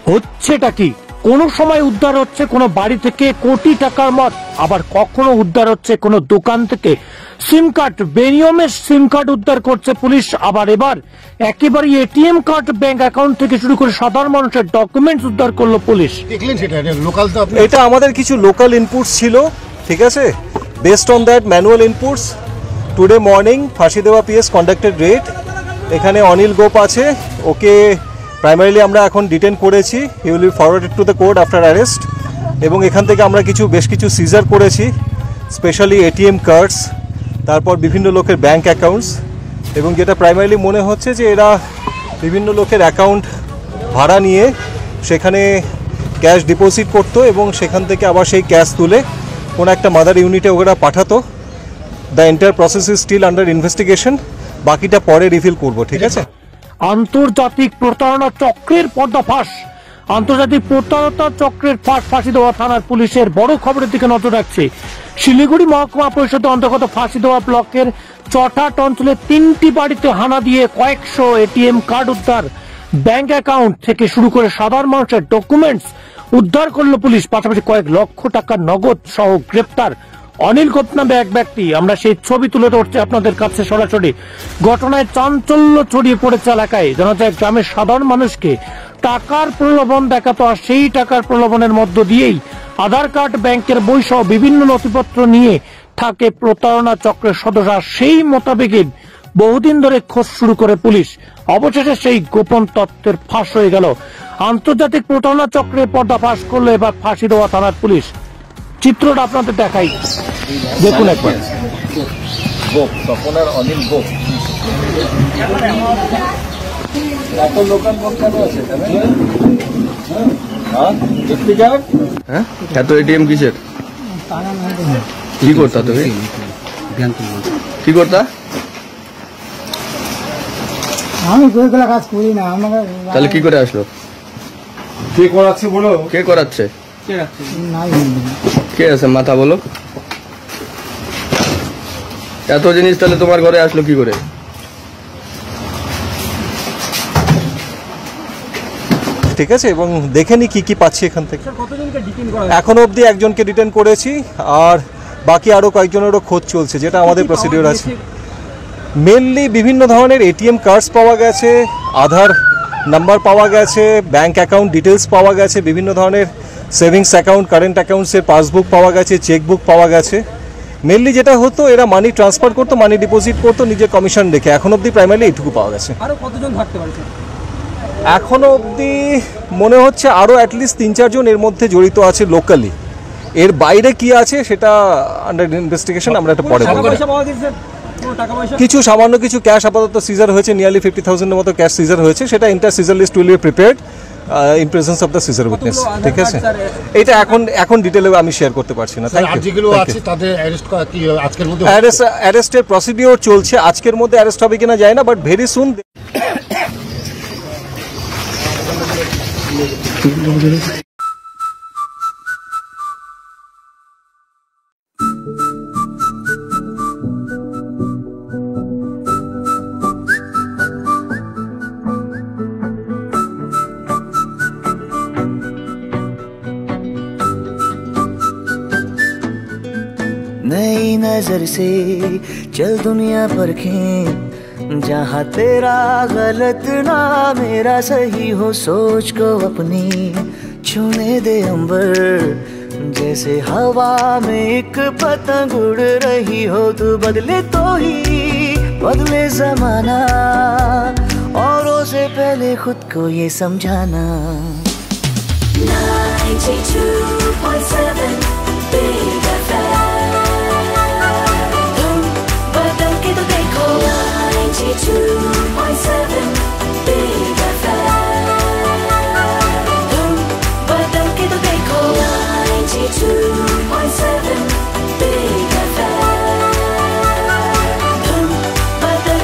হচ্ছেটা কি? কোন সময় উদ্ধার হচ্ছে কোন বাড়ি থেকে কোটি টাকার মদ, আবার কখনো উদ্ধার হচ্ছে কোন দোকান থেকে সিম কার্ড, বেনিয়মের সিম কার্ড উদ্ধার করছে পুলিশ। আবার এবার একেবারে এটিএম কার্ড, ব্যাংক অ্যাকাউন্ট থেকে শুরু করে সাধারণ মানুষের ডকুমেন্টস উদ্ধার করলো পুলিশ। দেখলেন সেটা লোকাল, তো এটা আমাদের কিছু লোকাল ইনপুটস ছিল, ঠিক আছে। Based on that manual inputs today morning Phansidewa PS conducted red. এখানে অনিল গোপ আছে, ওকে প্রাইমারিলি আমরা এখন ডিটেন করেছি। He will be forwarded to the court after arrest. এবং এখান থেকে আমরা বেশ কিছু সিজার করেছি, স্পেশালি এটিএম কার্ডস, তারপর বিভিন্ন লোকের ব্যাংক অ্যাকাউন্টস। এবং যেটা প্রাইমারিলি মনে হচ্ছে যে এরা বিভিন্ন লোকের অ্যাকাউন্ট ভাড়া নিয়ে সেখানে ক্যাশ ডিপোজিট করতো এবং সেখান থেকে আবার সেই ক্যাশ তুলে কোনো একটা মাদার ইউনিটে ওরা পাঠাতো। The entire process is still under investigation, বাকিটা পরে রিভিল করব, ঠিক আছে। আন্তর্জাতিক প্রতারণা চক্রের পর্দাফাঁস, আন্তর্জাতিক প্রতারণা চক্রের ফাঁসিদেওয়া থানার পুলিশের বড় খবরের দিকে নজর রাখছে। শিলিগুড়ি মহকুমা পরিষদের অন্তর্গত ফাঁসিদেওয়া ব্লকের চটাট অঞ্চলে 3টি বাড়িতে হানা দিয়ে কয়েকশো এটিএম কার্ড উদ্ধার, ব্যাংক অ্যাকাউন্ট থেকে শুরু করে সাধারণ মানুষের ডকুমেন্টস উদ্ধার করলো পুলিশ। পাশাপাশি কয়েক লক্ষ টাকা নগদ সহ গ্রেপ্তার অনিল গোপ নামে এক ব্যক্তি। আমরা সেই ছবি তুলে ধরছি আপনাদের কাছে সরাসরি। ঘটনায় চাঞ্চল্য ছড়িয়ে পড়েছে এলাকায়। জানা যায় গ্রামের সাধারণ মানুষকে টাকার প্রলোভন দেখাতো, আর সেই টাকার প্রলোভনের মধ্য দিয়েই আধার কার্ড, ব্যাংকের বই সহ বিভিন্ন নথিপত্র নিয়ে থাকে প্রতারণা চক্রের সদস্য। সেই মোতাবেকই বহুদিন ধরে খোঁজ শুরু করে পুলিশ। অবশেষে সেই গোপন তথ্যের ফাঁস হয়ে গেল। আন্তর্জাতিক প্রতারণা চক্রের পর্দাফাঁস করলো এবার ফাঁসিদেওয়া থানার পুলিশ। চিত্রটা আপনাদের দেখাই, দেখুন একবার। অনিল গোপ এত এটিএম কিসের? কি করতা তুমি? কি করতা? আমি কাজ করি না। তাহলে কি করে আসলো? কে করাচ্ছে বলো? কে করাচ্ছে? কে আছে মাথা বলো? এত জিনিস তাহলে তোমার ঘরে আসলো কি করে? ঠিক আছে, এবং দেখে নি কি কি পাচ্ছি এখান থেকে। এখনো অবধি একজনকে ডিটেন করেছি, আর বাকি আরো কয়েকজনেরও খোঁজ চলছে, যেটা আমাদের প্রসিডিওর আছে। মেনলি বিভিন্ন ধরনের এটিএম কার্ডস পাওয়া গেছে, আধার নাম্বার পাওয়া গেছে, ব্যাংক অ্যাকাউন্ট ডিটেলস পাওয়া গেছে, বিভিন্ন ধরনের সেভিংস অ্যাকাউন্ট, কারেন্ট অ্যাকাউন্টসের পাসবুক পাওয়া গেছে, চেকবুক পাওয়া গেছে। মেনলি যেটা হতো, এরা মানি ট্রান্সফার করতো, মানি ডিপোজিট করতো নিজের কমিশন রেখে। এখন অবধি প্রাইমারিলি এটুকু পাওয়া গেছে। আরো কতজন থাকতে পারছে? এখনো অবধি মনে হচ্ছে আরও অ্যাটলিস্ট 3-4 জন এর মধ্যে জড়িত আছে লোকালি। এর বাইরে কি আছে সেটা আন্ডার ইনভেস্টিগেশন, আমরা এটা পরে বলবো। কিছু সামান্য কিছু ক্যাশ আপাতত সিজার হয়েছে, নিয়ারলি 50,000 এর মতো ক্যাশ সিজার হয়েছে। সেটা inter seizure list will be prepared in presence of the seizure witness, ঠিক আছে। এটা এখন ডিটেলে আমি শেয়ার করতে পারছি না। অ্যারেস্টের প্রসিডিওর চলছে, আজকের মধ্যে অ্যারেস্ট হবে কিনা যায় না, বাট ভেরি সুন। नई नजर से चल दुनिया परखें, जहाँ तेरा गलत ना मेरा सही हो, सोच को अपनी छूने दे अंबर, जैसे हवा में एक पतंग उड़ रही हो। तू बदले तो ही बदले जमाना, औरों से पहले खुद को ये समझाना। 92.7 Big FM, तुम बदल के तो देखो। 92.7 Big FM, तुम बदल के तो देखो। 92.7 Big FM, तुम बदल